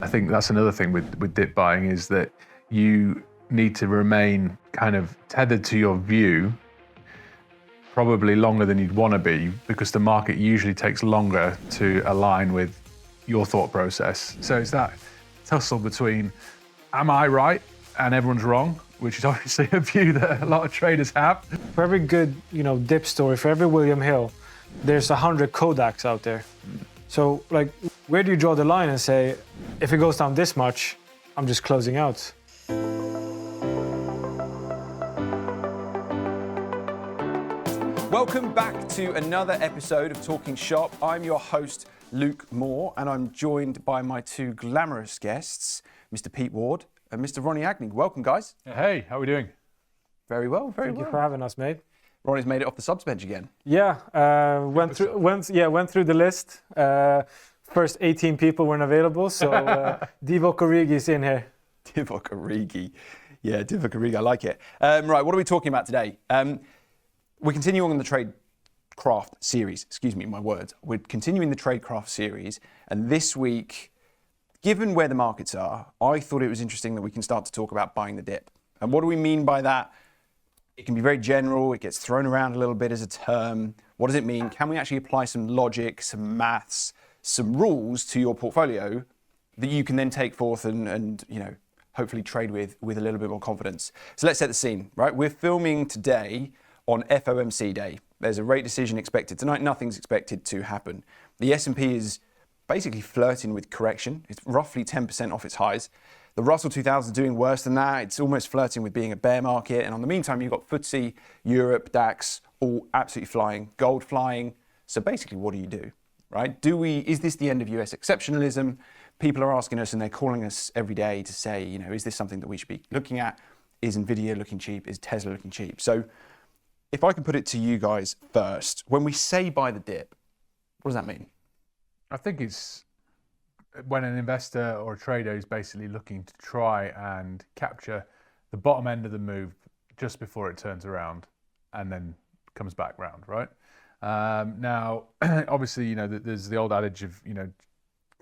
think that's another thing with dip buying is that you need to remain kind of tethered to your view probably longer than you'd want to be, because the market usually takes longer to align with your thought process. So it's that tussle between, am I right and everyone's wrong, which is obviously a view that a lot of traders have. For every good, dip story, for every William Hill, there's 100 Kodaks out there. So, where do you draw the line and say, if it goes down this much, I'm just closing out? Welcome back to another episode of Talking Shop. I'm your host, Luke Moore, and I'm joined by my two glamorous guests, Mr. Pete Ward and Mr. Ronnie Agnew. Welcome, guys. Hey, how are we doing? Very well, very well. Thank you for having us, mate. Ronnie's made it off the subs bench again. Yeah, went through the list. First 18 people weren't available, so Divock Origi's in here. Divock Origi. Yeah, Divock Origi, I like it. Right, what are we talking about today? We're continuing on the Tradecraft series. Excuse me, my words. We're continuing the Tradecraft series, and this week, given where the markets are, I thought it was interesting that we can start to talk about buying the dip. And what do we mean by that? It can be very general. It gets thrown around a little bit as a term. What does it mean? Can we actually apply some logic, some maths, some rules to your portfolio that you can then take forth and hopefully trade with a little bit more confidence? So let's set the scene, right? We're filming today on FOMC day. There's a rate decision expected tonight. Nothing's expected to happen. The S&P is basically flirting with correction. It's roughly 10% off its highs. The Russell 2000 is doing worse than that. It's almost flirting with being a bear market. And in the meantime, you've got FTSE, Europe, DAX, all absolutely flying, gold flying. So basically, what do? Right? Is this the end of US exceptionalism? People are asking us and they're calling us every day to say, is this something that we should be looking at? Is Nvidia looking cheap? Is Tesla looking cheap? So if I can put it to you guys first, when we say buy the dip, what does that mean? I think it's when an investor or a trader is basically looking to try and capture the bottom end of the move just before it turns around and then comes back round, right? Now, obviously, there's the old adage of,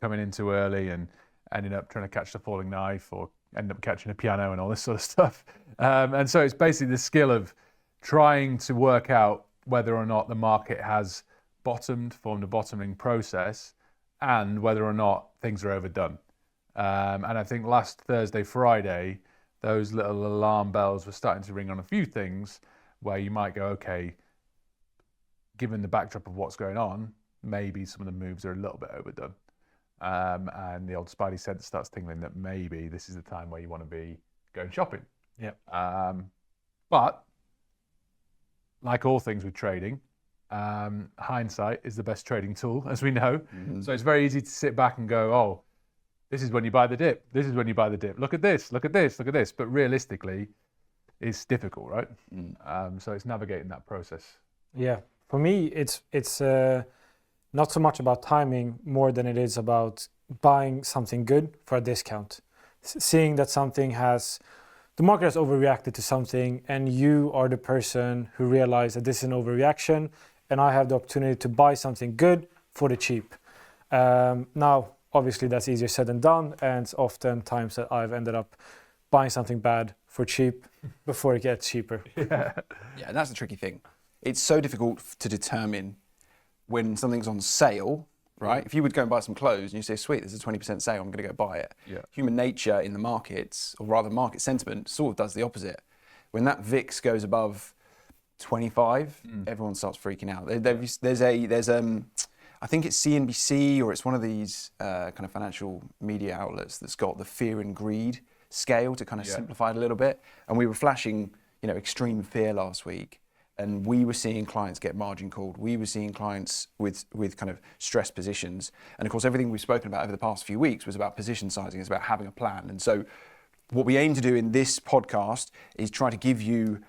coming in too early and ending up trying to catch the falling knife or end up catching a piano and all this sort of stuff. And so it's basically the skill of trying to work out whether or not the market has formed a bottoming process, and whether or not things are overdone. And I think last Thursday, Friday, those little alarm bells were starting to ring on a few things where you might go, okay, given the backdrop of what's going on, maybe some of the moves are a little bit overdone. And the old spidey sense starts tingling that maybe this is the time where you want to be going shopping. Yeah. But like all things with trading, hindsight is the best trading tool, as we know. Mm-hmm. So it's very easy to sit back and go, oh, this is when you buy the dip. This is when you buy the dip. Look at this, look at this, look at this. But realistically, it's difficult, right? So it's navigating that process. Yeah. For me, it's not so much about timing more than it is about buying something good for a discount. Seeing that the market has overreacted to something, and you are the person who realized that this is an overreaction, and I have the opportunity to buy something good for the cheap. Now, obviously, that's easier said than done, and it's often times that I've ended up buying something bad for cheap before it gets cheaper. Yeah, and that's the tricky thing. It's so difficult to determine when something's on sale, right? If you would go and buy some clothes and you say, sweet, there's a 20% sale, I'm going to go buy it. Yeah. Human nature in the markets, or rather market sentiment, sort of does the opposite. When that VIX goes above 25, everyone starts freaking out. There's I think it's CNBC, or it's one of these kind of financial media outlets that's got the fear and greed scale to kind of simplify it a little bit. And we were flashing, extreme fear last week. And we were seeing clients get margin called. We were seeing clients with kind of stress positions. And of course, everything we've spoken about over the past few weeks was about position sizing. It's about having a plan. And so what we aim to do in this podcast is try to give you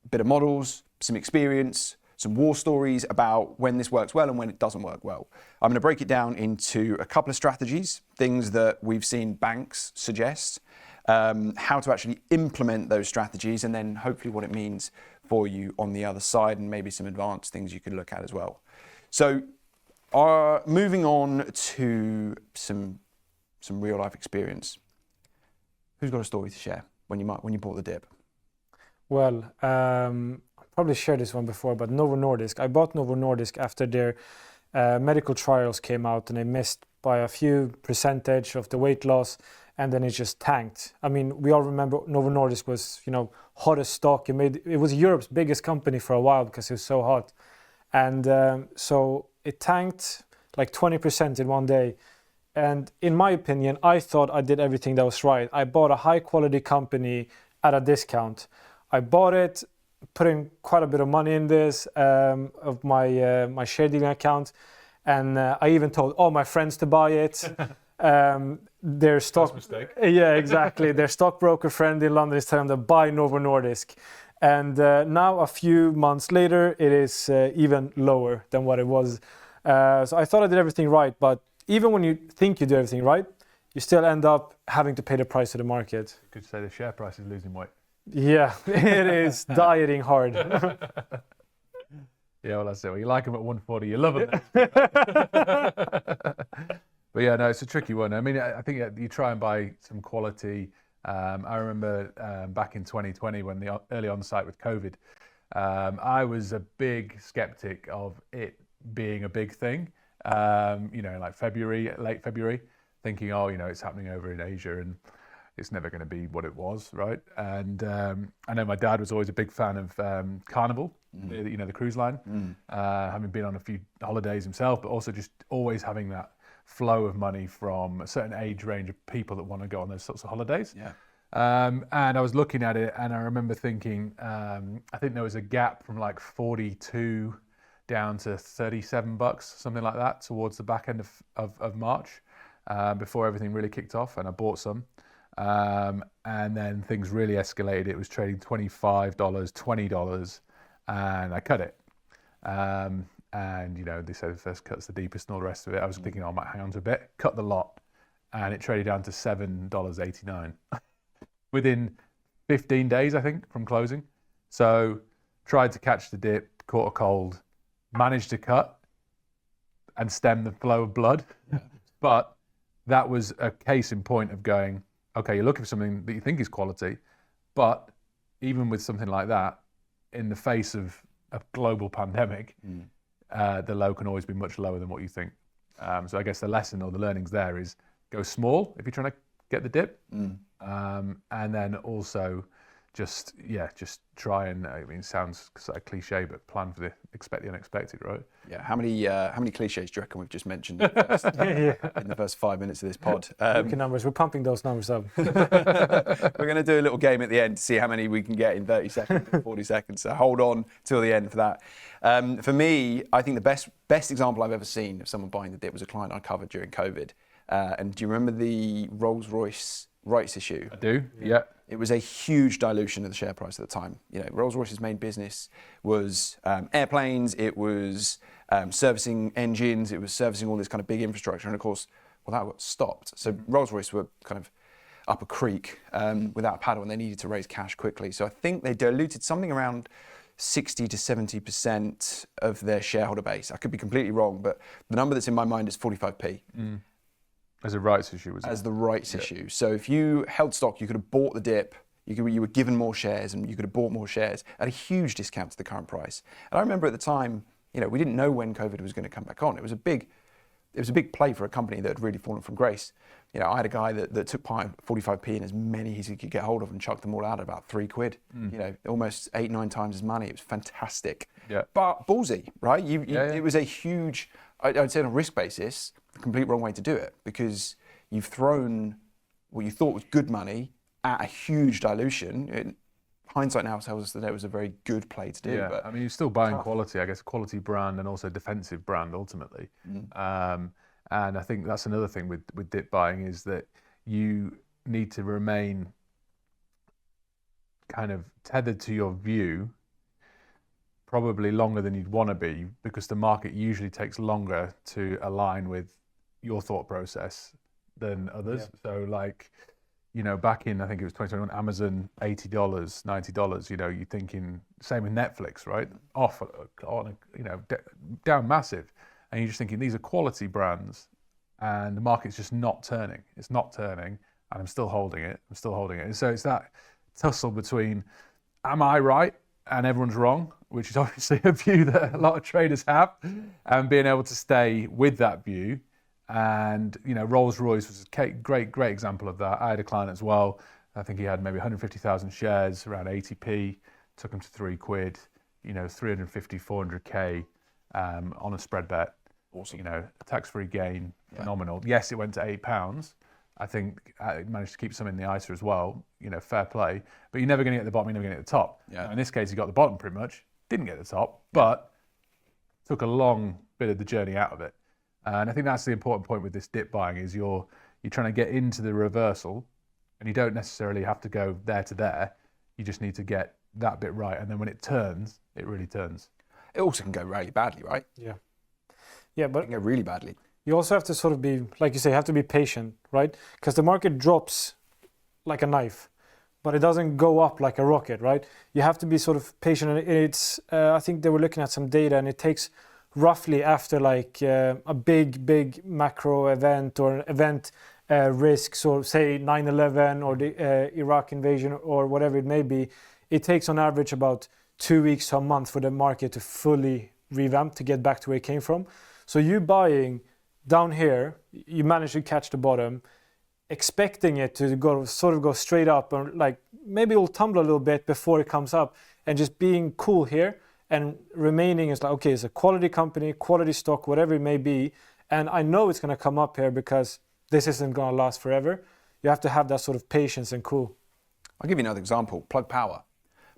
a bit of models, some experience, some war stories about when this works well and when it doesn't work well. I'm going to break it down into a couple of strategies, things that we've seen banks suggest, how to actually implement those strategies, and then hopefully what it means for you on the other side, and maybe some advanced things you could look at as well. So moving on to some some real life experience. Who's got a story to share when you bought the dip? Well, I probably shared this one before, but Novo Nordisk. I bought Novo Nordisk after their medical trials came out, and they missed by a few percentage of the weight loss, and then it just tanked. I mean, we all remember Novo Nordisk was, hottest stock. It was Europe's biggest company for a while because it was so hot, and so it tanked like 20% in one day. And in my opinion, I thought I did everything that was right. I bought a high quality company at a discount. I bought it, put in quite a bit of money in this of my share dealing account, and I even told all my friends to buy it. Their stock mistake. Yeah, exactly. Their stockbroker friend in London is telling them to buy Novo Nordisk, and now a few months later, it is even lower than what it was. So I thought I did everything right, but even when you think you do everything right, you still end up having to pay the price of the market. You could say the share price is losing weight. Yeah, it is dieting hard. Yeah, well, that's it. Well, you like them at 140, you love them. But yeah, no, it's a tricky one. I mean, I think you try and buy some quality. I remember back in 2020 when the early onset with COVID, I was a big skeptic of it being a big thing. Like late February, thinking, it's happening over in Asia and it's never going to be what it was, right? And I know my dad was always a big fan of Carnival, the cruise line, having been on a few holidays himself, but also just always having that flow of money from a certain age range of people that want to go on those sorts of holidays. Yeah. And I was looking at it and I remember thinking, I think there was a gap from like 42 down to $37, something like that, towards the back end of March, before everything really kicked off, and I bought some. And then things really escalated. It was trading $25, $20, and I cut it. And they say the first cut's the deepest and all the rest of it. I was thinking, I might hang on to a bit, cut the lot, and it traded down to $7.89 within 15 days, I think, from closing. So tried to catch the dip, caught a cold, managed to cut and stem the flow of blood. Yeah. But that was a case in point of going, okay, you're looking for something that you think is quality, but even with something like that, in the face of a global pandemic, the low can always be much lower than what you think. So I guess the lesson or the learnings there is go small if you're trying to get the dip, and then also just try and, it sounds like a cliche, but plan for expect the unexpected, right? Yeah. How many cliches do you reckon we've just mentioned in the first 5 minutes of this pod? Numbers. We're pumping those numbers up. We're going to do a little game at the end to see how many we can get in 30 seconds and 40 seconds. So hold on till the end for that. For me, I think the best example I've ever seen of someone buying the dip was a client I covered during COVID. And do you remember the Rolls-Royce rights issue? I do. Yeah. It was a huge dilution of the share price at the time. Rolls-Royce's main business was airplanes, it was servicing engines, it was servicing all this kind of big infrastructure, and of course, that got stopped. So Rolls-Royce were kind of up a creek without a paddle, and they needed to raise cash quickly. So I think they diluted something around 60 to 70% of their shareholder base. I could be completely wrong, but the number that's in my mind is 45p. As a rights issue, was it? As the rights issue. So if you held stock, you could have bought the dip, you were given more shares, and you could have bought more shares at a huge discount to the current price. And I remember at the time, we didn't know when COVID was going to come back on. It was a big play for a company that had really fallen from grace. I had a guy that took 45p in as many as he could get hold of and chucked them all out at about £3. Almost 8-9 times his money. It was fantastic. Yeah. But ballsy, right? It was a huge, I'd say on a risk basis, the complete wrong way to do it, because you've thrown what you thought was good money at a huge dilution. Hindsight now tells us that it was a very good play to do. Yeah, but you're still buying quality, I guess, quality brand and also defensive brand ultimately. And I think that's another thing with dip buying is that you need to remain kind of tethered to your view probably longer than you'd want to be, because the market usually takes longer to align with your thought process than others. Yeah. So back in, I think it was 2021, Amazon, $80, $90, you're thinking, same with Netflix, right? Off, on, down massive. And you're just thinking, these are quality brands. and the market's just not turning. It's not turning, and I'm still holding it. And so it's that tussle between, am I right and everyone's wrong, which is obviously a view that a lot of traders have, and being able to stay with that view. And, you know, Rolls-Royce was a great example of that. I had a client as well. I think he had maybe 150,000 shares, around 80p, took him to £3, you know, 350, 400k on a spread bet. Awesome. You know, tax-free gain, phenomenal. Yes, it went to £8. I think I managed to keep some in the ISA as well, you know, fair play. But you're never going to get the bottom, you're never going to get the top. Yeah. Now, in this case, he got the bottom pretty much, didn't get the top, but took a long bit of the journey out of it. And I think that's the important point with this dip buying is you're trying to get into the reversal, and you don't necessarily have to go there to there. You just need to get that bit right. And then when it turns, it really turns. It also can go really badly, right? Yeah. Yeah, but It can go really badly. you also have to sort of be, like you say, you have to be patient, right? Because the market drops like a knife, but it doesn't go up like a rocket, right? You have to be sort of patient. And it's, I think they were looking at some data, and it takes roughly after like a big macro event or an event risk, so say 9/11 or the Iraq invasion or whatever it may be, it takes on average about 2 weeks to a month for the market to fully revamp, to get back to where it came from. So you buying down here, you manage to catch the bottom, expecting it to go straight up, or like maybe it will tumble a little bit before it comes up, and just being cool here and remaining is like, okay, it's a quality company, quality stock, whatever it may be, and I know it's going to come up here because this isn't going to last forever. You have to have that sort of patience and cool. I'll give you another example. Plug Power.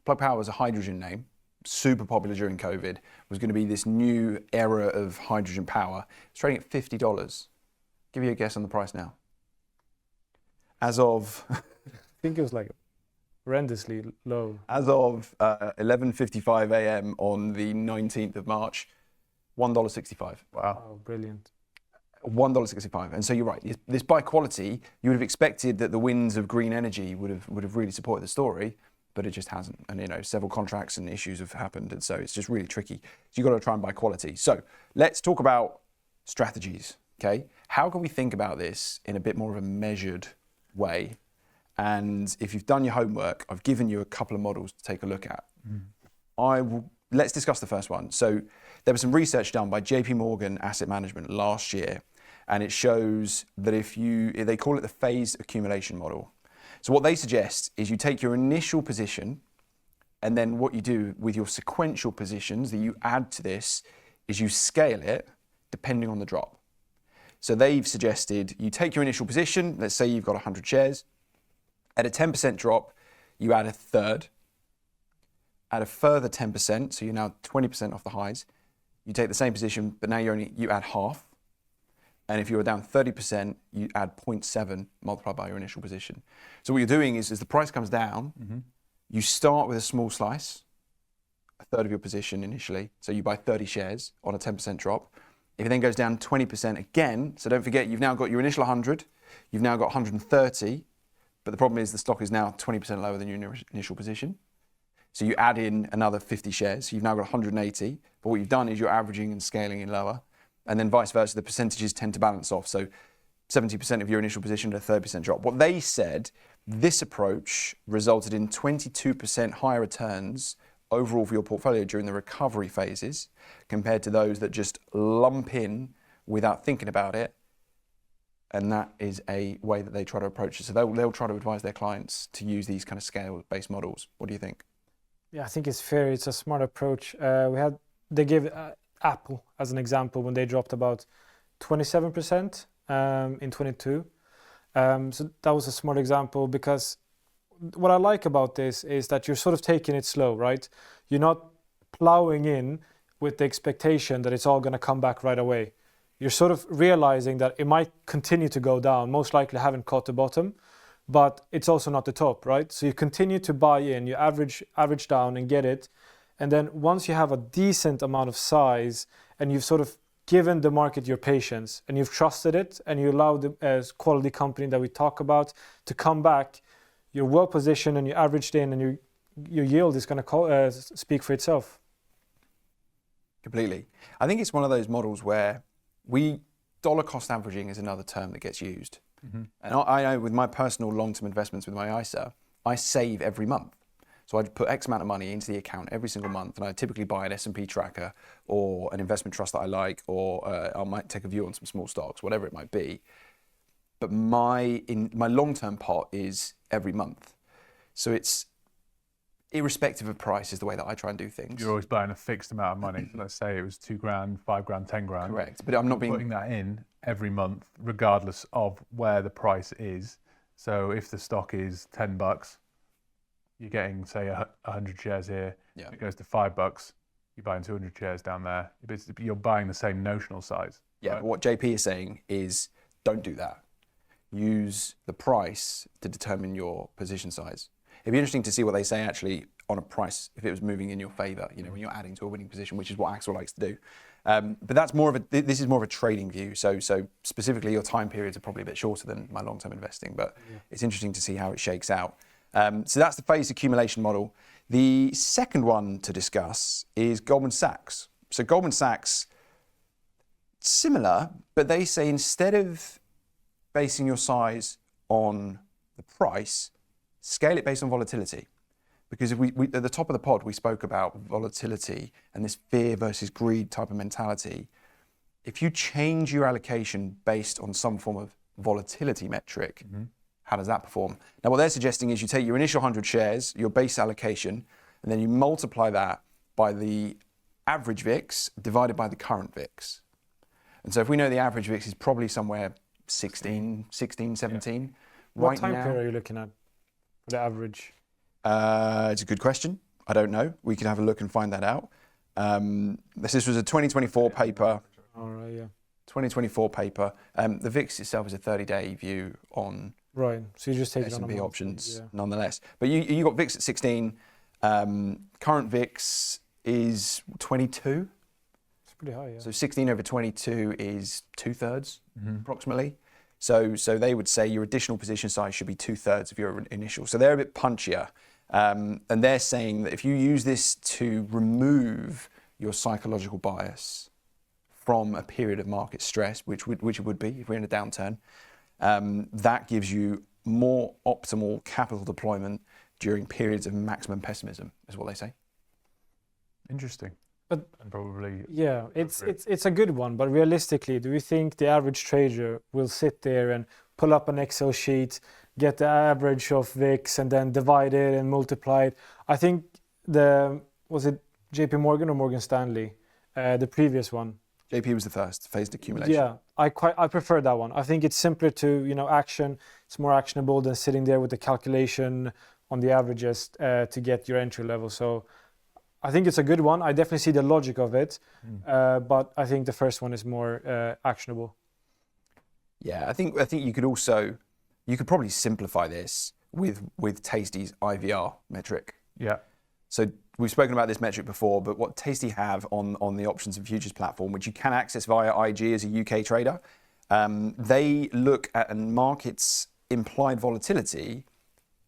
Plug Power is a hydrogen name, super popular during COVID. It was going to be this new era of hydrogen power. It's trading at $50. Give you a guess on the price now. As of... I think it was like horrendously low. As of 11:55 a.m. on the 19th of March, $1.65. Wow. Oh, brilliant. $1.65. And so you're right. This by quality, you would have expected that the winds of green energy would have really supported the story, but it just hasn't. And, you know, several contracts and issues have happened, and so it's just really tricky. So you've got to try and buy quality. So let's talk about strategies, okay? How can we think about this in a bit more of a measured way? And if you've done your homework, I've given you a couple of models to take a look at. Let's discuss the first one. So there was some research done by JP Morgan Asset Management last year, and it shows that they call it the phased accumulation model. So what they suggest is you take your initial position, and then what you do with your sequential positions that you add to this is you scale it depending on the drop. So they've suggested you take your initial position, let's say you've got 100 shares, at a 10% drop, you add a third, add a further 10%, so you're now 20% off the highs. You take the same position, but now you add half. And if you were down 30%, you add 0.7 multiplied by your initial position. So what you're doing is, as the price comes down, you start with a small slice, a third of your position initially. So you buy 30 shares on a 10% drop. If it then goes down 20% again, so don't forget, you've now got your initial 100, you've now got 130, but the problem is the stock is now 20% lower than your initial position. So you add in another 50 shares, so you've now got 180, but what you've done is you're averaging and scaling in lower, and then vice versa, the percentages tend to balance off. So 70% of your initial position at a 30% drop. What they said, this approach resulted in 22% higher returns overall for your portfolio during the recovery phases compared to those that just lump in without thinking about it. And that is a way that they try to approach it. So they'll try to advise their clients to use these kind of scale-based models. What do you think? Yeah, I think it's fair. It's a smart approach. They gave Apple as an example when they dropped about 27% in 22. So that was a smart example, because what I like about this is that you're sort of taking it slow, right? You're not plowing in with the expectation that it's all going to come back right away. You're sort of realizing that it might continue to go down, most likely haven't caught the bottom, but it's also not the top, right? So you continue to buy in, you average down and get it. And then once you have a decent amount of size and you've sort of given the market your patience and you've trusted it and you allow the quality company that we talk about to come back, you're well positioned and you averaged in, and your yield is going to speak for itself. Completely. I think it's one of those models where we dollar cost averaging is another term that gets used. And I know with my personal long-term investments with my ISA, I save every month. So I put X amount of money into the account every single month, and I typically buy an S&P tracker or an investment trust that I like, or I might take a view on some small stocks, whatever it might be. But my long-term pot is every month. So it's irrespective of price is the way that I try and do things. You're always buying a fixed amount of money. So let's say it was £2,000, £5,000, £10,000. Correct. But I'm not putting that in every month, regardless of where the price is. So if the stock is $10, you're getting, say, 100 shares here. Yeah. It goes to $5. You're buying 200 shares down there. You're buying the same notional size. Yeah. Right? But what JP is saying is, don't do that. Use the price to determine your position size. It'd be interesting to see what they say actually on a price if it was moving in your favour. You know, when you're adding to a winning position, which is what Axel likes to do. But that's more of a. This is more of a trading view. So specifically, your time periods are probably a bit shorter than my long-term investing. But it's interesting to see how it shakes out. So that's the phased accumulation model. The second one to discuss is Goldman Sachs. So Goldman Sachs, similar, but they say instead of basing your size on the price, scale it based on volatility. Because if we at the top of the pod, we spoke about volatility and this fear versus greed type of mentality. If you change your allocation based on some form of volatility metric, how does that perform? Now, what they're suggesting is you take your initial 100 shares, your base allocation, and then you multiply that by the average VIX divided by the current VIX. And so if we know the average VIX is probably somewhere 16, 17. Yeah. What What time period are you looking at for the average? It's a good question. I don't know. We can have a look and find that out. This was a 2024 paper. All right, yeah. 2024 paper. The VIX itself is a 30-day view on Right, so you just take it on a S&P monthly, options, yeah. nonetheless. But you got VIX at 16. Current VIX is 22. It's pretty high, yeah. So 16 over 22 is 2/3 approximately. So they would say your additional position size should be 2/3 of your initial. So they're a bit punchier. And they're saying that if you use this to remove your psychological bias from a period of market stress, which it would be if we're in a downturn, that gives you more optimal capital deployment during periods of maximum pessimism, is what they say. Interesting. But and probably yeah, it's a good one. But realistically, do we think the average trader will sit there and pull up an Excel sheet, get the average of VIX, and then divide it and multiply it? I think was it JP Morgan or Morgan Stanley, the previous one? JP was the first, phased accumulation. Yeah, I prefer that one. I think it's simpler to action. It's more actionable than sitting there with the calculation on the averages to get your entry level. So I think it's a good one. I definitely see the logic of it, but I think the first one is more actionable. Yeah, I think you could probably simplify this with Tasty's IVR metric. Yeah. So we've spoken about this metric before, but what Tasty have on the options and futures platform, which you can access via IG as a UK trader, they look at a market's implied volatility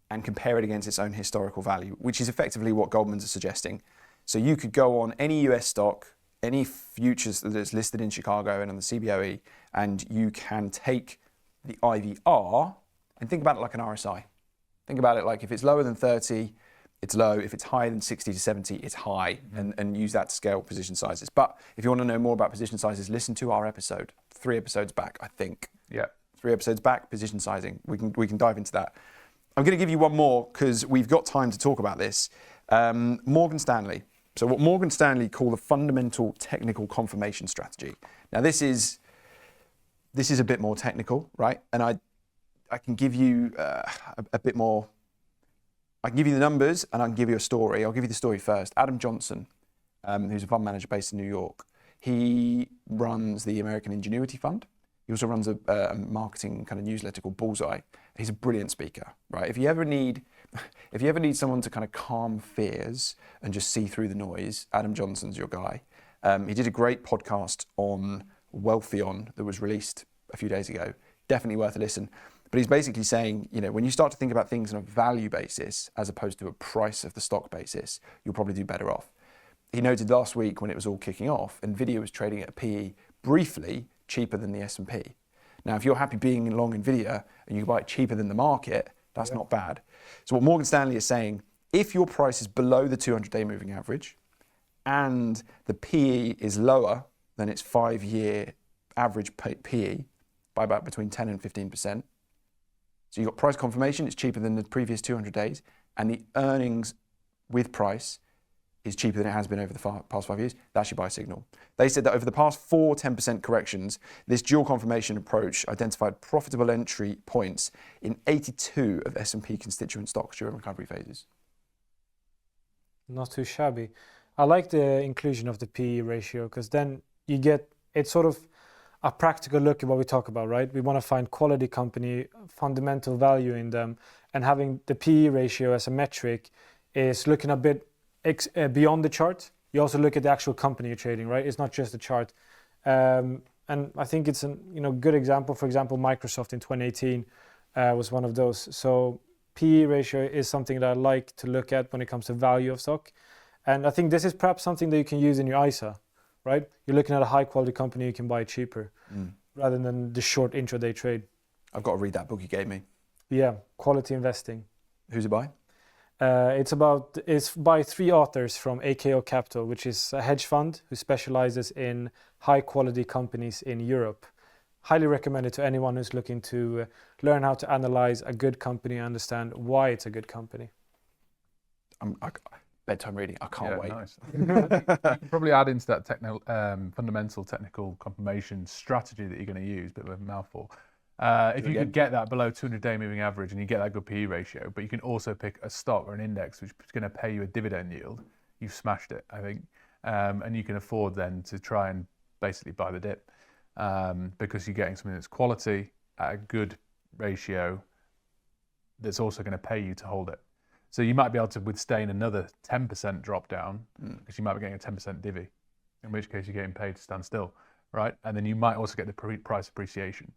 and compare it against its own historical value, which is effectively what Goldman's are suggesting. So you could go on any US stock, any futures that's listed in Chicago and on the CBOE, and you can take the IVR and think about it like an RSI. Think about it like if it's lower than 30, it's low. If it's higher than 60 to 70, it's high, and use that to scale position sizes. But if you want to know more about position sizes, listen to our episode, 3 episodes back, I think. Yeah. 3 episodes back, position sizing. We can dive into that. I'm going to give you one more because we've got time to talk about this. Morgan Stanley. So what Morgan Stanley call the fundamental technical confirmation strategy. Now this is a bit more technical, right? And I can give you a bit more. I can give you the numbers and I can give you a story. I'll give you the story first. Adam Johnson, who's a fund manager based in New York, he runs the American Ingenuity Fund. He also runs a marketing kind of newsletter called Bullseye. He's a brilliant speaker, right? If you ever need someone to kind of calm fears and just see through the noise, Adam Johnson's your guy. He did a great podcast on Wealthion that was released a few days ago. Definitely worth a listen. But he's basically saying, when you start to think about things on a value basis as opposed to a price of the stock basis, you'll probably do better off. He noted last week when it was all kicking off, Nvidia was trading at a PE briefly cheaper than the S&P. Now, if you're happy being long Nvidia and you buy it cheaper than the market, that's not bad. So what Morgan Stanley is saying, if your price is below the 200-day moving average and the PE is lower than its 5-year average PE by about between 10 and 15%, so you've got price confirmation, it's cheaper than the previous 200 days, and the earnings with price is cheaper than it has been over the past 5 years, that's your buy signal. They said that over the past 4 10% corrections, this dual confirmation approach identified profitable entry points in 82 of S&P constituent stocks during recovery phases. Not too shabby. I like the inclusion of the PE ratio because then you get, it's sort of a practical look at what we talk about, right? We want to find quality company, fundamental value in them, and having the PE ratio as a metric is looking a bit beyond the chart. You also look at the actual company you're trading, right? It's not just the chart. And I think it's a good example. For example, Microsoft in 2018 was one of those. So PE ratio is something that I like to look at when it comes to value of stock. And I think this is perhaps something that you can use in your ISA, right? You're looking at a high quality company you can buy cheaper rather than the short intraday trade. I've got to read that book you gave me. Yeah, Quality Investing. Who's it by? It's by 3 authors from AKO Capital, which is a hedge fund who specializes in high quality companies in Europe. Highly recommended to anyone who's looking to learn how to analyze a good company and understand why it's a good company. Bedtime reading. I can't wait. Nice. You can probably add into that fundamental technical confirmation strategy that you're going to use, bit of a mouthful. If you could get that below 200-day moving average and you get that good PE ratio, but you can also pick a stock or an index which is going to pay you a dividend yield, you've smashed it, I think. And you can afford then to try and basically buy the dip because you're getting something that's quality at a good ratio that's also going to pay you to hold it. So you might be able to withstand another 10% drop down because you might be getting a 10% divvy, in which case you're getting paid to stand still, right? And then you might also get the price appreciation.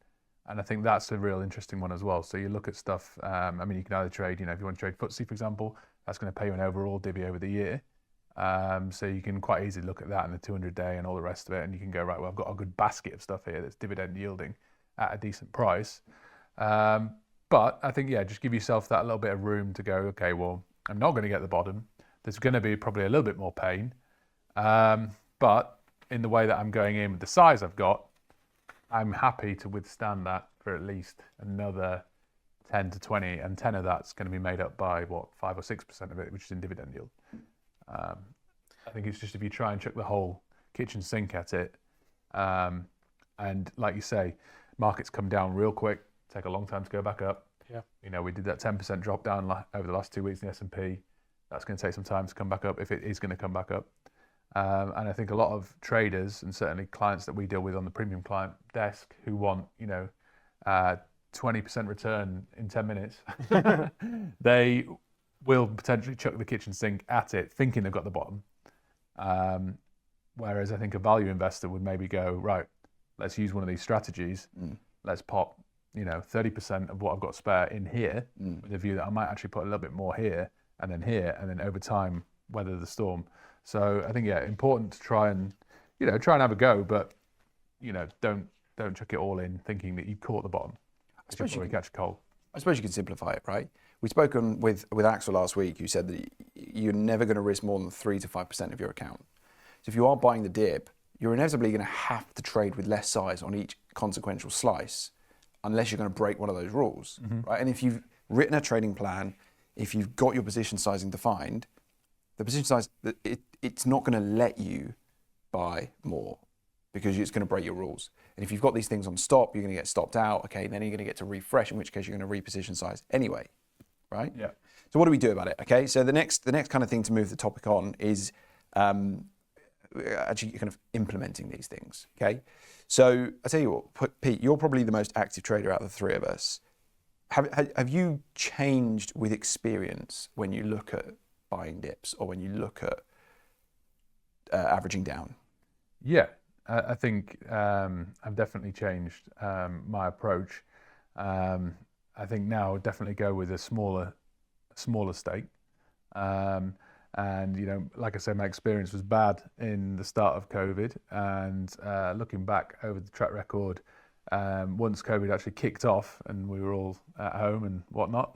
And I think that's a real interesting one as well. So you look at stuff, you can either trade, if you want to trade FTSE, for example, that's going to pay you an overall divvy over the year. So you can quite easily look at that in the 200-day and all the rest of it. And you can go, right, well, I've got a good basket of stuff here that's dividend yielding at a decent price. But I think, just give yourself that little bit of room to go, okay, well, I'm not going to get the bottom. There's going to be probably a little bit more pain. But in the way that I'm going in with the size I've got, I'm happy to withstand that for at least another 10 to 20, and 10 of that's going to be made up by 5 or 6% of it, which is in dividend yield. I think it's just if you try and chuck the whole kitchen sink at it, and like you say, markets come down real quick, take a long time to go back up. Yeah. We did that 10% drop down over the last 2 weeks in the S&P. That's going to take some time to come back up if it is going to come back up. And I think a lot of traders and certainly clients that we deal with on the premium client desk who want, 20% return in 10 minutes, they will potentially chuck the kitchen sink at it thinking they've got the bottom. Whereas I think a value investor would maybe go, right, let's use one of these strategies. Let's pop, 30% of what I've got spare in here with the view that I might actually put a little bit more here, and then over time, weather the storm. So I think, important to try and have a go, but, don't chuck it all in thinking that you've caught the bottom. I suppose you can catch a cold. I suppose you can simplify it, right? We spoke with Axel last week, who said that you're never going to risk more than 3 to 5% of your account. So if you are buying the dip, you're inevitably going to have to trade with less size on each consequential slice, unless you're going to break one of those rules, right? And if you've written a trading plan, if you've got your position sizing defined, the position size, it's not going to let you buy more because it's going to break your rules. And if you've got these things on stop, you're going to get stopped out. Okay, then you're going to get to refresh, in which case you're going to reposition size anyway, right? Yeah. So what do we do about it? Okay, so the next kind of thing to move the topic on is actually kind of implementing these things. Okay, so I tell you what, Pete, you're probably the most active trader out of the three of us. Have you changed with experience when you look at buying dips or when you look at averaging down? Yeah, I think I've definitely changed my approach. I think now I'd definitely go with a smaller stake. And, you know, like I said, my experience was bad in the start of COVID. And looking back over the track record, once COVID actually kicked off and we were all at home and whatnot,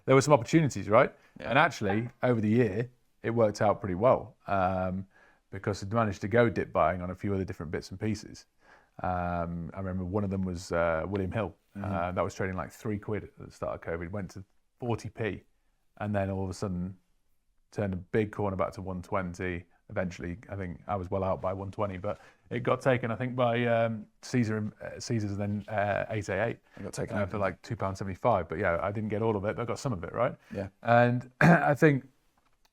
there were some opportunities, right? Yeah. And actually, over the year, it worked out pretty well because it managed to go dip buying on a few other different bits and pieces. I remember one of them was William Hill. That was trading like £3 at the start of COVID, went to 40p, and then all of a sudden turned a big corner back to 120. Eventually, I think I was well out by 120, but it got taken, I think, by Caesars and then 888. It got taken for like £2.75. But yeah, I didn't get all of it, but I got some of it, right? Yeah. And I think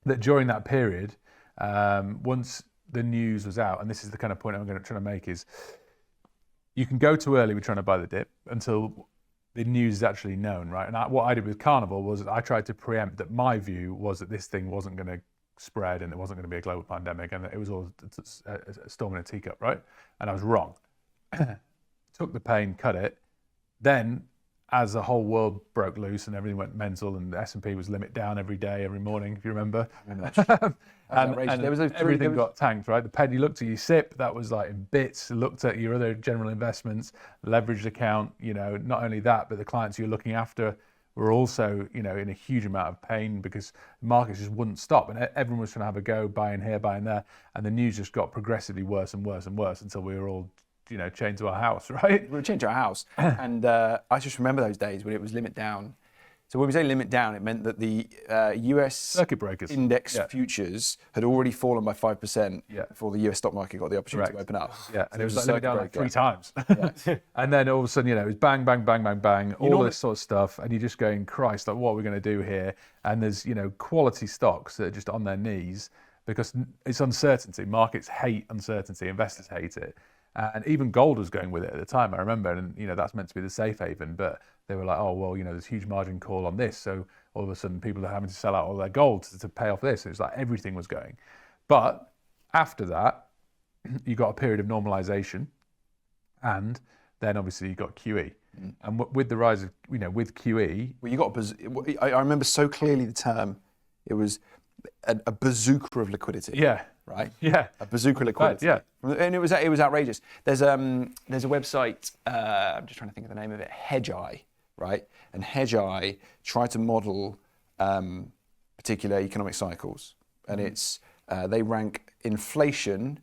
that during that period, once the news was out, and this is the kind of point I'm trying to make, is you can go too early with trying to buy the dip until the news is actually known, right? And what I did with Carnival was I tried to preempt that my view was that this thing wasn't going to spread and it wasn't going to be a global pandemic and it was all a storm in a teacup, right? And I was wrong. Took the pain, cut it. Then, as the whole world broke loose and everything went mental and the S&P was limit down every day, every morning, if you remember. And everything got tanked, right? The penny looked at your SIP, that was like in bits. Looked at your other general investments, leveraged account, you know, not only that, but the clients you're looking after were also, you know, in a huge amount of pain because the markets just wouldn't stop and everyone was trying to have a go, buying here, buying there. And the news just got progressively worse and worse and worse until we were all, you know, chained to our house, right? We were chained to our house. And I just remember those days when it was limit down. So when we say limit down, it meant that the US circuit breakers index futures had already fallen by 5% before the US stock market got the opportunity to open up. Yeah, and it was like limit down like 3 times. And then all of a sudden, you know, it was bang, bang, bang, bang, bang, all this sort of stuff. And you're just going, Christ, like, what are we going to do here? And there's, you know, quality stocks that are just on their knees because it's uncertainty. Markets hate uncertainty. Investors hate it. And even gold was going with it at the time, I remember. And, you know, that's meant to be the safe haven. But they were like, oh, well, you know, there's huge margin call on this. So all of a sudden people are having to sell out all their gold to pay off this. It was like everything was going. But after that, you got a period of normalization. And then obviously you got QE. And with the rise of, you know, with QE. Well, you got I remember so clearly the term. It was a bazooka of liquidity. Yeah. Right? Yeah. A bazooka liquidity. Right, yeah. And it was outrageous. There's a website, I'm just trying to think of the name of it, Hedgeye, right? And Hedgeye tried to model particular economic cycles. And it's they rank inflation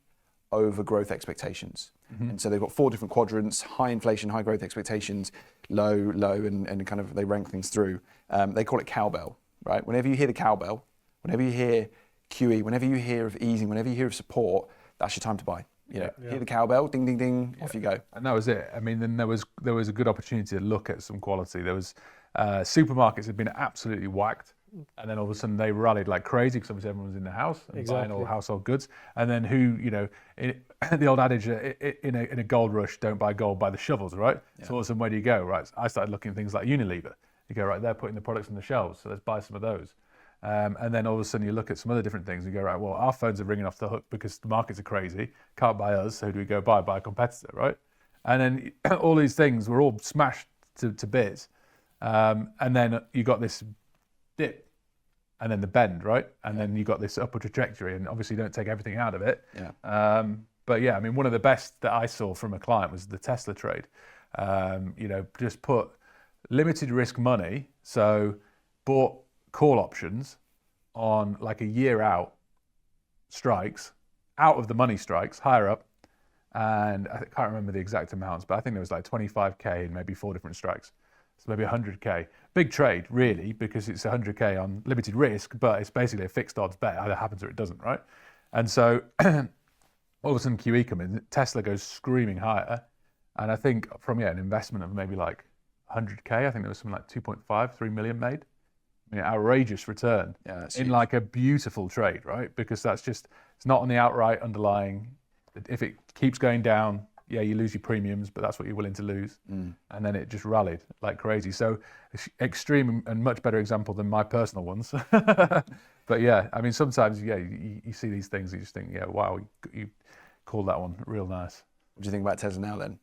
over growth expectations. And so they've got 4 different quadrants: high inflation, high growth expectations, low, and kind of they rank things through. They call it cowbell, right? Whenever you hear the cowbell, whenever you hear QE, whenever you hear of easing, whenever you hear of support, that's your time to buy. You know, hear the cowbell, ding, ding, ding, off you go. And that was it. I mean, then there was a good opportunity to look at some quality. There was supermarkets had been absolutely whacked, and then all of a sudden they rallied like crazy because obviously everyone was in the house and buying all household goods. And then you know, the old adage, in a gold rush, don't buy gold, buy the shovels, right? Yeah. So all of a sudden, where do you go, right? I started looking at things like Unilever. You go, right, they're putting the products on the shelves, so let's buy some of those. And then all of a sudden you look at some other different things and go, right, well, our phones are ringing off the hook because the markets are crazy. Can't buy us, so who do we go buy? Buy a competitor, right? And then all these things were all smashed to bits. And then you got this dip and then the bend, right? And then you got this upward trajectory, and obviously you don't take everything out of it. Yeah. But yeah, I mean, one of the best that I saw from a client was the Tesla trade. You know, just put limited risk money, so bought call options on like a year out strikes, out of the money strikes, higher up, and I can't remember the exact amounts, but I think there was like 25k and maybe 4 different strikes, so maybe 100k. Big trade, really, because it's 100k on limited risk, but it's basically a fixed odds bet. Either happens or it doesn't, right? And so all of a sudden QE come in, Tesla goes screaming higher, and I think from an investment of maybe like 100k, I think there was something like 2.5, 3 million made. I mean, outrageous return in like a beautiful trade, right? Because that's just, it's not on the outright underlying. If it keeps going down, yeah, you lose your premiums, but that's what you're willing to lose. And then it just rallied like crazy. So extreme and much better example than my personal ones. But yeah, I mean, sometimes, yeah, you see these things, you just think, yeah, wow, you called that one real nice. What do you think about Tesla now then?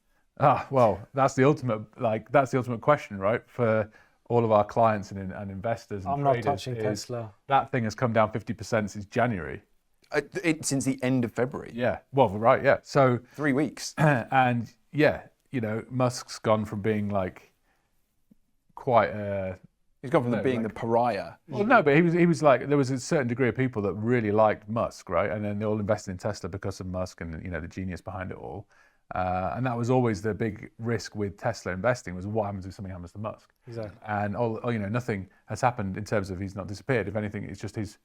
Well, that's the ultimate question, right? For all of our clients and investors and I'm not traders touching is Tesla. that thing has come down 50% since January. Since the end of February. Yeah, well, right, yeah. So 3 weeks. and yeah, you know, Musk's gone from being like quite a. He's gone from being like, the pariah. Well, no, but he was like, there was a certain degree of people that really liked Musk, right? And then they all invested in Tesla because of Musk and, you know, the genius behind it all. And that was always the big risk with Tesla investing, was what happens if something happens to Musk. Exactly. And you know, nothing has happened in terms of he's not disappeared. If anything, it's just his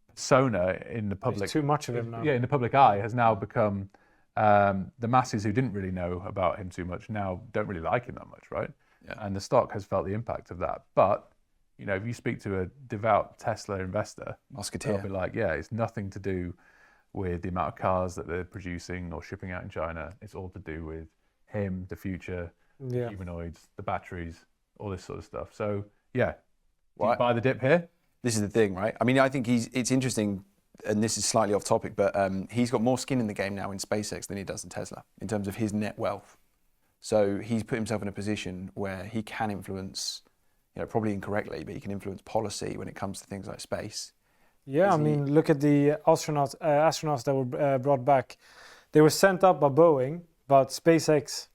persona in the public. There's too much of him now. Yeah, in the public eye has now become the masses who didn't really know about him too much now don't really like him that much, right? Yeah. And the stock has felt the impact of that. But, you know, if you speak to a devout Tesla investor, Musketeer. they'll be like, yeah, it's nothing to do with the amount of cars that they're producing or shipping out in China. It's all to do with him, the future, Yeah. humanoids, the batteries, all this sort of stuff. So, yeah, do you Right. buy the dip here? This is the thing, right? I mean, I think it's interesting, and this is slightly off topic, but he's got more skin in the game now in SpaceX than he does in Tesla in terms of his net wealth. So he's put himself in a position where he can influence, you know, probably incorrectly, but he can influence policy when it comes to things like space. Yeah, I mean, look at the astronauts that were brought back. They were sent up by Boeing, but SpaceX,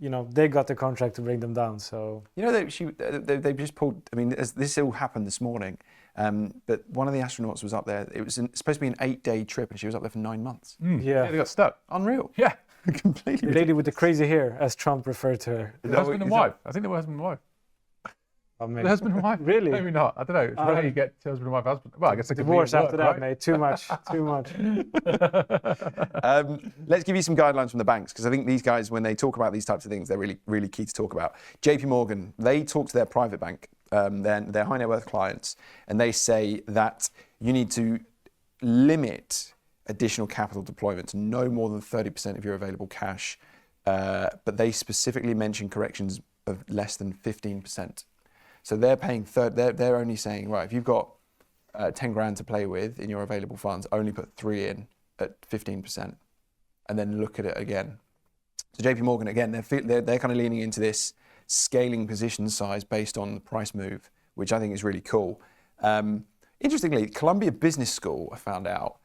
you know, they got the contract to bring them down. So You know, they just pulled. I mean, this all happened this morning, but one of the astronauts was up there. It was supposed to be an 8-day trip, and she was up there for 9 months. yeah, They got stuck. Unreal. Yeah. Completely. the lady with the crazy hair, as Trump referred to her. The husband and wife. I think they were husband and wife. Oh, The husband and wife. Really? Maybe not. I don't know. It's rare you get husband and wife husband. Well, I guess they could be Divorce at after work, that, right? mate. Too much. Too much. Let's give you some guidelines from the banks, because I think these guys, when they talk about these types of things, they're really, really key to talk about. JP Morgan, they talk to their private bank, their high net worth clients, and they say that you need to limit additional capital deployment to no more than 30% of your available cash. But they specifically mention corrections of less than 15%. So they're paying they're only saying, right, if you've got 10 grand to play with in your available funds, only put 3 in at 15%, and then look at it again. So JP Morgan, again, they're kind of leaning into this scaling position size based on the price move, which I think is really cool. Interestingly, Columbia Business School, I found out,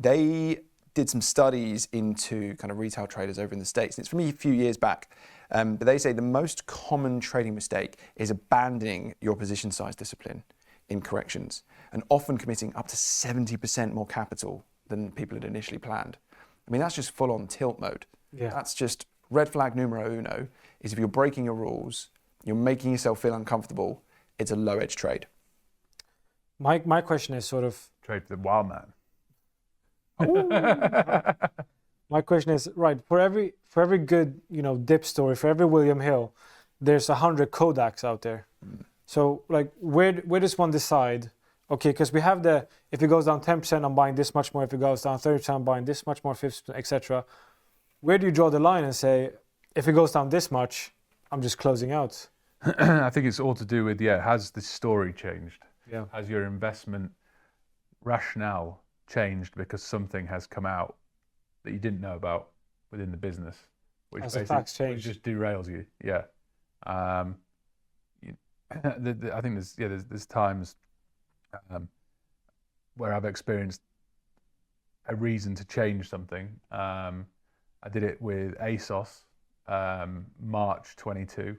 they did some studies into kind of retail traders over in the States. And it's from a few years back. But they say the most common trading mistake is abandoning your position size discipline in corrections and often committing up to 70% more capital than people had initially planned. I mean, that's just full on tilt mode. Yeah. That's just red flag numero uno, is if you're breaking your rules, you're making yourself feel uncomfortable, it's a low edge trade. My question is sort of, Trade for the wild man. my question is, right, for every good, you know, dip story, for every William Hill, there's 100 Kodaks out there. So like, where does one decide, okay, because we have if it goes down 10%, I'm buying this much more. If it goes down 30%, I'm buying this much more, 50%, etc. Where do you draw the line and say, if it goes down this much, I'm just closing out? I think it's all to do with, has the story changed? Yeah. Has your investment rationale changed because something has come out that you didn't know about within the business, which As the basically facts change. which just derails you? Yeah. I think there's times where I've experienced a reason to change something. I did it with ASOS, March 22,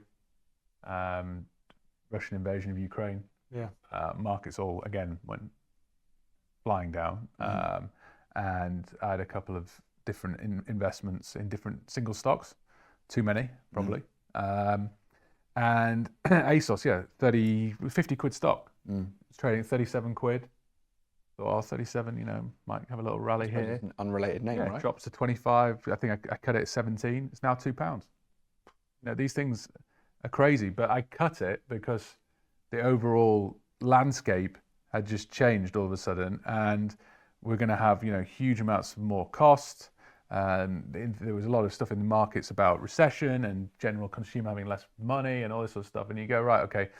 Russian invasion of Ukraine. Yeah. Markets all again went flying down, and I had a couple of different investments in different single stocks, too many probably, and ASOS, 50 quid stock, it's trading 37 quid. So 37, might have a little rally here. An unrelated name, right? Drops to 25. I think I cut it at 17. It's now £2. These things are crazy, but I cut it because the overall landscape had just changed all of a sudden, and we're going to have huge amounts of more cost. There was a lot of stuff in the markets about recession and general consumer having less money and all this sort of stuff. And you go, right, okay,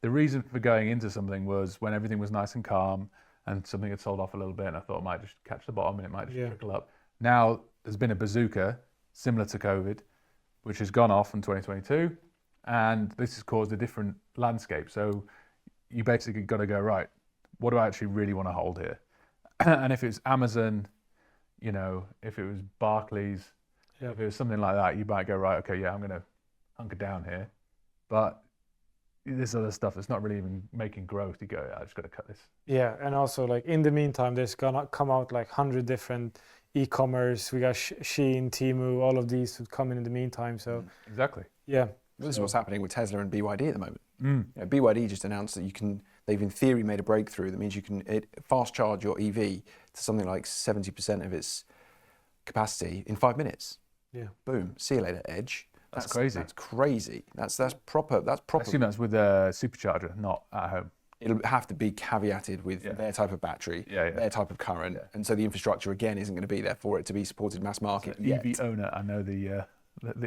the reason for going into something was when everything was nice and calm and something had sold off a little bit, and I thought it might just catch the bottom and it might just trickle up. Now there's been a bazooka similar to COVID, which has gone off in 2022, and this has caused a different landscape. So you basically got to go, right, what do I actually really want to hold here? And if it's Amazon, you know, if it was Barclays, if it was something like that, you might go, right, okay, yeah, I'm going to hunker down here. But this other stuff that's not really even making growth, you go, I just got to cut this. Yeah, and also like in the meantime, there's gonna come out like 100 different e-commerce. We got Shein, Temu, all of these would come in the meantime. So Exactly. yeah, This is what's happening with Tesla and BYD at the moment. Mm. You know, BYD just announced that they've in theory made a breakthrough that means you can fast charge your EV to something like 70% of its capacity in 5 minutes. Yeah. Boom. See you later, Edge. That's crazy. That's crazy. That's proper. That's I proper. assume that's with a supercharger, not at home. It'll have to be caveated with their type of battery, their type of current, and so the infrastructure again isn't going to be there for it to be supported mass market. EV owner, I know the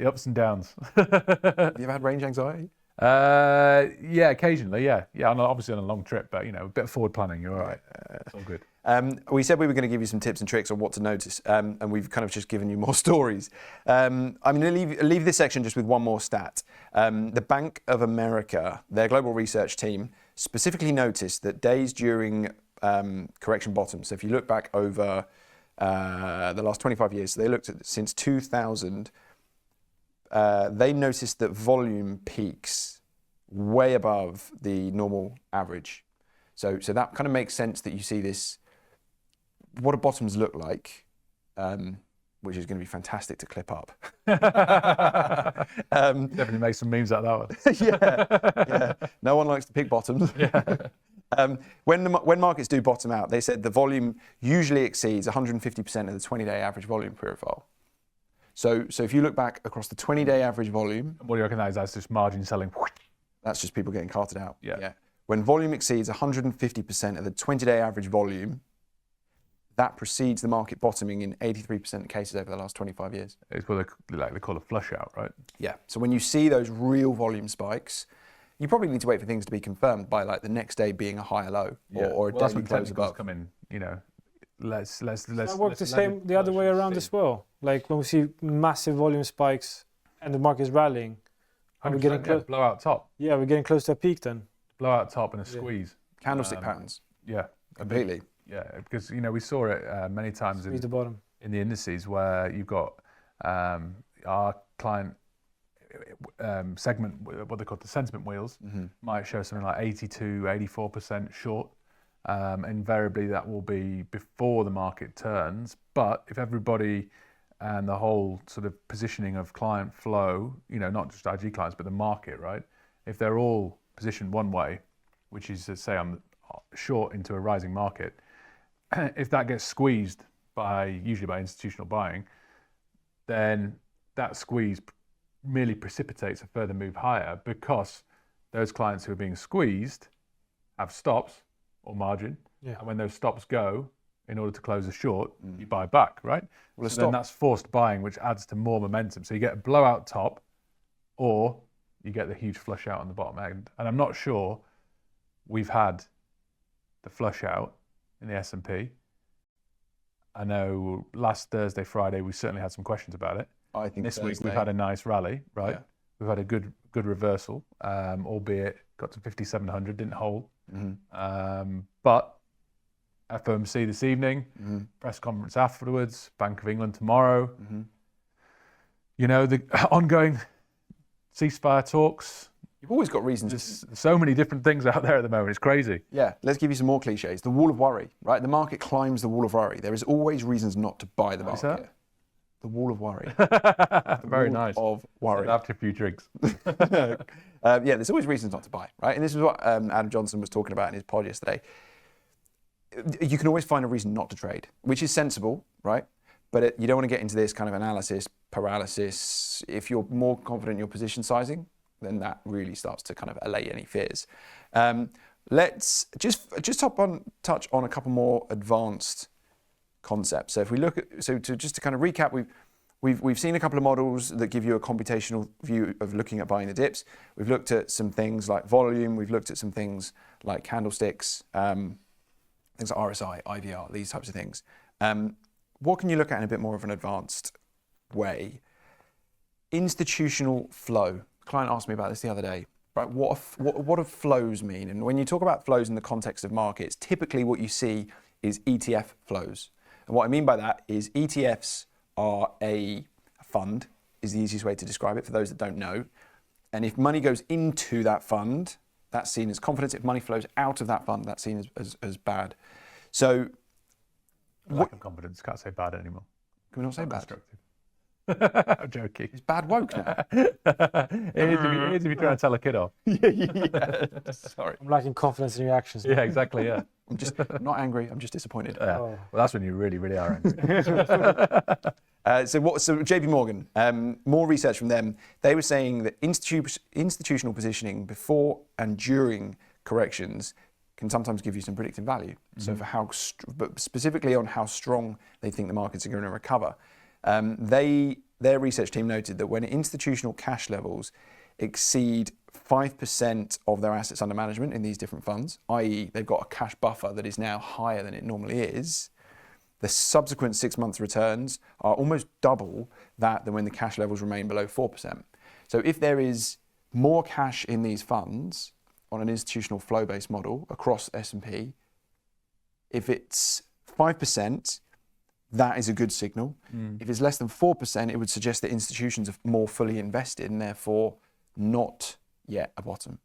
ups and downs. Have you ever had range anxiety? Yeah, occasionally, yeah. Obviously on a long trip, but you know, a bit of forward planning, you're all right. It's all good. We said we were going to give you some tips and tricks on what to notice, and we've kind of just given you more stories. I'm going to leave this section just with one more stat. The Bank of America, their global research team, specifically noticed that days during correction bottoms, so if you look back over the last 25 years, so they looked at since 2000, they noticed that volume peaks way above the normal average. So that kind of makes sense that you see this, what do bottoms look like, which is going to be fantastic to clip up. Definitely make some memes out of that one. yeah. No one likes to pick bottoms. Yeah. When markets do bottom out, they said the volume usually exceeds 150% of the 20-day average volume profile. So if you look back across the 20-day average volume, What do you reckon that is? That's just margin selling. that's just people getting carted out. Yeah. When volume exceeds 150% of the 20-day average volume, that precedes the market bottoming in 83% of cases over the last 25 years. It's what they call a flush out, right? Yeah. So when you see those real volume spikes, you probably need to wait for things to be confirmed by like the next day being a higher low or a daily close above. Come in, you know. That works the other way around as well. Like when we see massive volume spikes and the market is rallying, are we getting close? Blowout top. Yeah, we're getting close to a peak then. Blowout top and a squeeze. Candlestick patterns. Yeah. Completely. Yeah, because you know we saw it many times Squeeze the bottom. in the indices where you've got our client segment, what they call the sentiment wheels, might show something like 82, 84% short. Invariably that will be before the market turns, but if everybody and the whole sort of positioning of client flow, you know, not just IG clients but the market, right, if they're all positioned one way, which is to say I'm short into a rising market, if that gets squeezed usually by institutional buying, then that squeeze merely precipitates a further move higher, because those clients who are being squeezed have stops or margin, and when those stops go, in order to close a short, you buy back, right? Well, so then that's forced buying, which adds to more momentum. So you get a blowout top, or you get the huge flush out on the bottom end. And I'm not sure we've had the flush out in the S&P. I know last Thursday, Friday, we certainly had some questions about it. I think this week we've had a nice rally, right? Yeah. We've had a good reversal, albeit got to 5,700, didn't hold. But FOMC this evening, press conference afterwards, Bank of England tomorrow. You know, the ongoing ceasefire talks. You've always got reasons. There's so many different things out there at the moment. It's crazy. Yeah, let's give you some more cliches. The wall of worry, right? The market climbs the wall of worry. There is always reasons not to buy the market. That? The wall of worry. Very nice. Of worry. After a few drinks. Yeah, there's always reasons not to buy, right? And this is what Adam Johnson was talking about in his pod yesterday. You can always find a reason not to trade, which is sensible, right? But you don't want to get into this kind of analysis paralysis. If you're more confident in your position sizing, then that really starts to kind of allay any fears. Let's just touch on a couple more advanced concepts. So if we look at, just to kind of recap, we've seen a couple of models that give you a computational view of looking at buying the dips. We've looked at some things like volume. We've looked at some things like candlesticks, things like RSI, IVR, these types of things. What can you look at in a bit more of an advanced way? Institutional flow. A client asked me about this the other day. Right, what do flows mean? And when you talk about flows in the context of markets, typically what you see is ETF flows. And what I mean by that is ETFs are a fund, is the easiest way to describe it for those that don't know. And if money goes into that fund, that's seen as confidence. If money flows out of that fund, that's seen as bad. So, Lack of confidence. Can't say bad anymore. Can we not say bad? Constructive. I'm joking. It's bad woke now. It is if you try to tell a kid off. Yeah. Sorry. I'm lacking confidence in your actions. Yeah, exactly. Yeah. I'm just not angry. I'm just disappointed. Yeah. Oh. Well, that's when you really, really are angry. So JP Morgan, more research from them. They were saying that institutional positioning before and during corrections can sometimes give you some predictive value. So for but specifically on how strong they think the markets are going to recover. Their research team noted that when institutional cash levels exceed 5% of their assets under management in these different funds, i.e. they've got a cash buffer that is now higher than it normally is, the subsequent 6 months returns are almost double that than when the cash levels remain below 4%. So if there is more cash in these funds on an institutional flow-based model across S&P, if it's 5%, that is a good signal. If it's less than 4%, it would suggest that institutions are more fully invested and therefore not yet a bottom,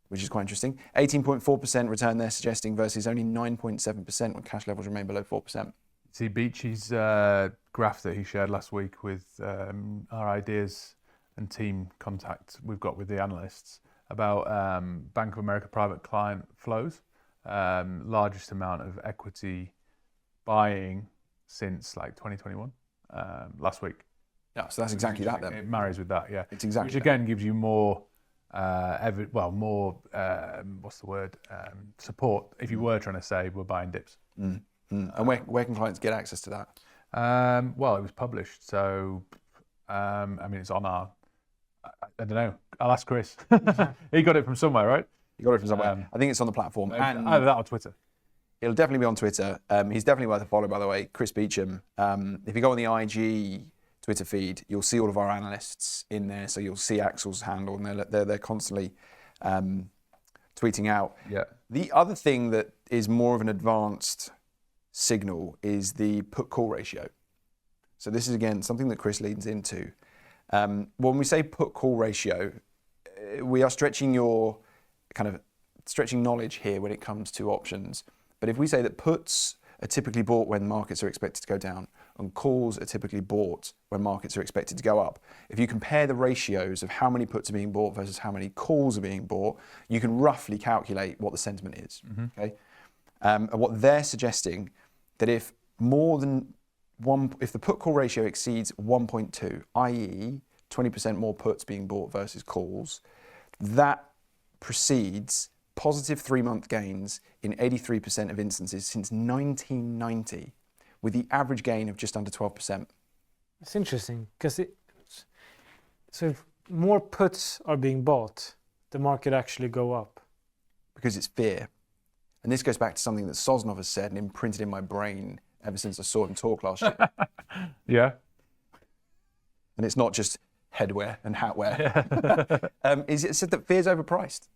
which is quite interesting. 18.4% return they're suggesting versus only 9.7% when cash levels remain below 4%. See Beachy's graph that he shared last week with our ideas and team contact we've got with the analysts about Bank of America private client flows, largest amount of equity buying since like 2021, last week. Yeah, so that's exactly that then. It marries with that, yeah. It's exactly Which again gives you more, support if you were trying to say we're buying dips. And where can clients get access to that? Well, it was published, so I mean it's on our. I don't know. I'll ask Chris. He got it from somewhere, right? You got it from somewhere. I think it's on the platform. And either that or Twitter. It'll definitely be on Twitter. He's definitely worth a follow, by the way, Chris Beecham. If you go on the IG Twitter feed, you'll see all of our analysts in there. So you'll see Axel's handle, and they're constantly tweeting out. Yeah. The other thing that is more of an advanced signal is the put-call ratio. So this is, again, something that Chris leans into. When we say put-call ratio, we are stretching knowledge here when it comes to options. But if we say that puts are typically bought when markets are expected to go down and calls are typically bought when markets are expected to go up, if you compare the ratios of how many puts are being bought versus how many calls are being bought, you can roughly calculate what the sentiment is. Okay, and what they're suggesting that if the put-call ratio exceeds 1.2, i.e. 20% more puts being bought versus calls, that precedes positive 3-month gains in 83% of instances since 1990, with the average gain of just under 12%. It's interesting because so if more puts are being bought, the market actually go up. Because it's fear. And this goes back to something that Sosnov has said and imprinted in my brain ever since I saw him talk last year. Yeah. And it's not just headwear and hatwear. It said that fear is overpriced.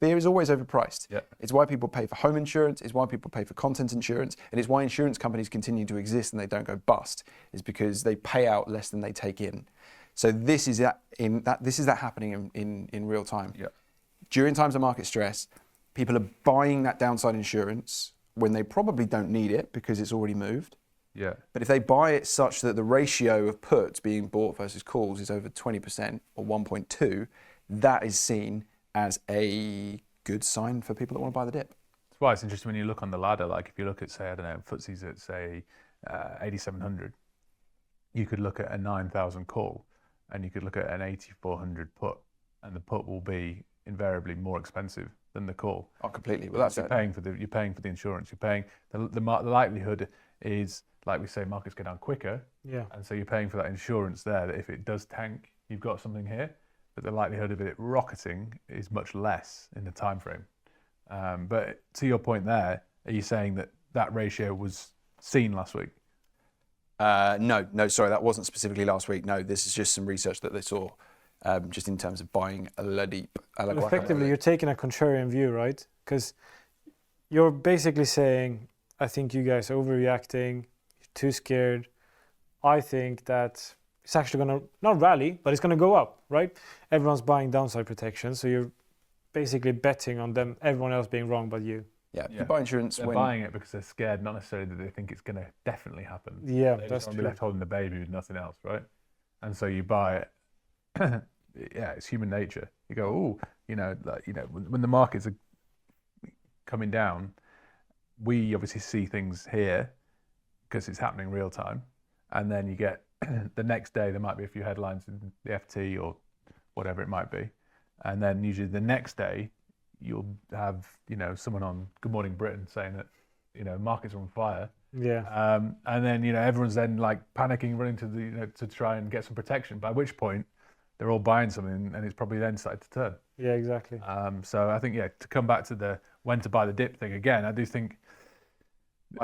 Fear is always overpriced. Yeah. It's why people pay for home insurance, it's why people pay for content insurance, and it's why insurance companies continue to exist and they don't go bust, is because they pay out less than they take in. So this is that happening in real time. Yeah. During times of market stress, people are buying that downside insurance when they probably don't need it because it's already moved. Yeah. But if they buy it such that the ratio of puts being bought versus calls is over 20% or 1.2, that is seen as a good sign for people that want to buy the dip. That's why it's interesting when you look on the ladder. Like if you look at, say, I don't know, FTSE's at, say, 8,700, you could look at a 9,000 call and you could look at an 8,400 put, and the put will be invariably more expensive than the call. Oh, completely. Well, that's you're paying for the insurance. You're paying the likelihood is, like we say, markets go down quicker. Yeah. And so you're paying for that insurance there, that if it does tank, you've got something here. But the likelihood of it rocketing is much less in the time frame. But to your point there, are you saying that ratio was seen last week? No, sorry, that wasn't specifically last week. No, this is just some research that they saw. just in terms of buying a la deep. Effectively, you're taking a contrarian view, right? Because you're basically saying, I think you guys are overreacting, you're too scared. I think that it's actually going to, not rally, but it's going to go up, right? Everyone's buying downside protection, so you're basically betting on them, everyone else being wrong but you. Yeah, you buy insurance they're buying it because they're scared, not necessarily that they think it's going to definitely happen. Yeah, they that's just want to true. be left holding the baby with nothing else, right? And so you buy it. Yeah, it's human nature. You go, oh, when the markets are coming down, we obviously see things here because it's happening real time, and then you get the next day there might be a few headlines in the FT or whatever it might be, and then usually the next day you'll have someone on Good Morning Britain saying that markets are on fire. Yeah. And then everyone's then like panicking, running to to try and get some protection. By which point they're all buying something, and it's probably then started to turn. Yeah, exactly. So I think to come back to the when to buy the dip thing again, I do think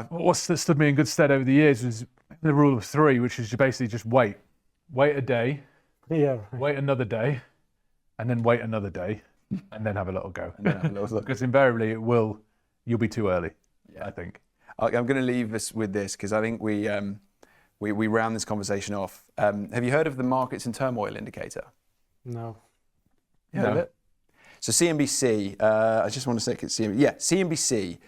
what's stood me in good stead over the years was the rule of three, which is you basically just wait a day, Yeah. wait another day, and then wait another day, and then have a little go. And then have a little look. Because invariably you'll be too early. Yeah, I think. I'm going to leave us with this because I think we round this conversation off. Have you heard of the markets in turmoil indicator? No. You heard of it? So CNBC, I just want to say it's CNBC. Yeah, CNBC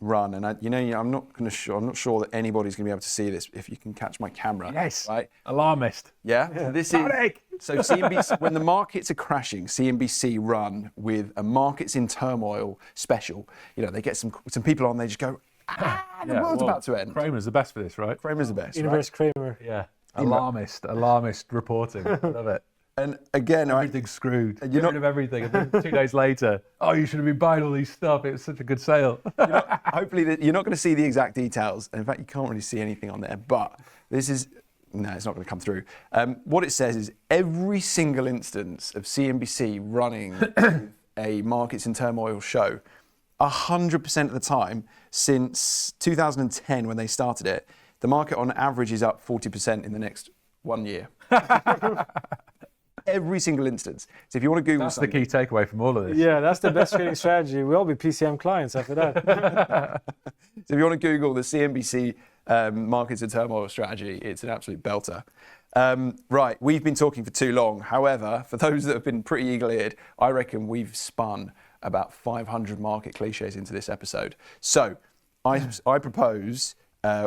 run, and I'm not sure that anybody's going to be able to see this if you can catch my camera. Yes. Right. Alarmist. Yeah. So this Panic! So CNBC, when the markets are crashing, CNBC run with a markets in turmoil special. They get some people on, they just go, the world's about to end. Kramer's the best for this, right? Kramer's the best. Inverse Kramer. Yeah. Alarmist reporting. Love it. And again, Everything's screwed. you're Get not- rid of everything. And then 2 days later, you should have been buying all these stuff. It was such a good sale. hopefully you're not going to see the exact details. In fact, you can't really see anything on there. But this is it's not going to come through. What it says is every single instance of CNBC running a markets in turmoil show, 100% of the time since 2010 when they started it, the market on average is up 40% in the next 1 year. Every single instance. So if you want to Google That's something, the key takeaway from all of this. Yeah, that's the best trading strategy. We'll all be PCM clients after that. so if you want to Google the CNBC markets in turmoil strategy, it's an absolute belter. Right, we've been talking for too long. However, for those that have been pretty eagle-eared, I reckon we've spun about 500 market cliches into this episode. So I propose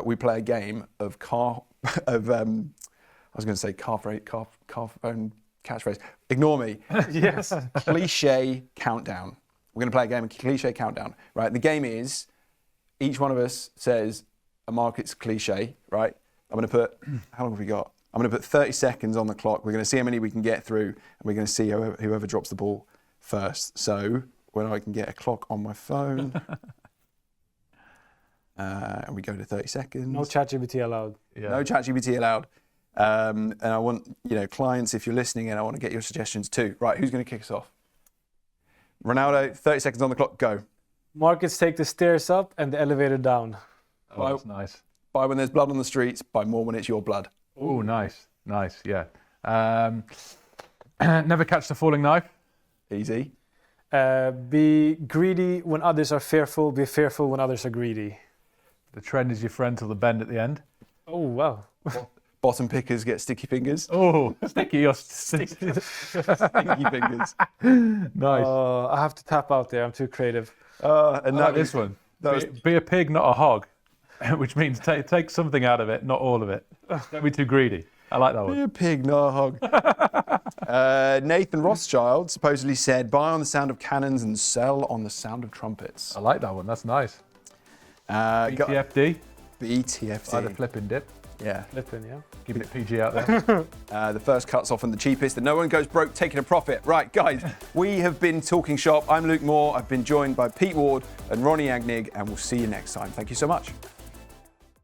we play a game of car phone catchphrase. Ignore me. Yes. Cliche countdown. We're going to play a game of cliche countdown. Right. The game is each one of us says a market's cliche. Right. I'm going to put. How long have we got? I'm going to put 30 seconds on the clock. We're going to see how many we can get through, and we're going to see whoever drops the ball first. So when I can get a clock on my phone, and we go to 30 seconds. No ChatGPT allowed. Yeah. No ChatGPT allowed. And I want, clients, if you're listening, and I want to get your suggestions too. Right, who's going to kick us off? Ronaldo, 30 seconds on the clock, go. Markets take the stairs up and the elevator down. Oh, that's nice. Buy when there's blood on the streets, buy more when it's your blood. Oh, nice, yeah. Never catch the falling knife. Easy. Be greedy when others are fearful. Be fearful when others are greedy. The trend is your friend till the bend at the end. Oh, wow. Bottom pickers get sticky fingers. Oh, sticky fingers. Nice. I have to tap out there. I'm too creative. And I like this one. Be a pig, not a hog, which means take something out of it, not all of it. Don't be too greedy. I like that Be one. a pig, not a hog. Nathan Rothschild supposedly said, buy on the sound of cannons and sell on the sound of trumpets. I like that one. That's nice. BTFD. BTFD. Buy the flipping dip. Yeah. Flipping, yeah. Keeping it PG out there. The first cut's often the cheapest, and no one goes broke taking a profit. Right, guys, we have been talking shop. I'm Luke Moore. I've been joined by Pete Ward and Ronnie Agnig, and we'll see you next time. Thank you so much.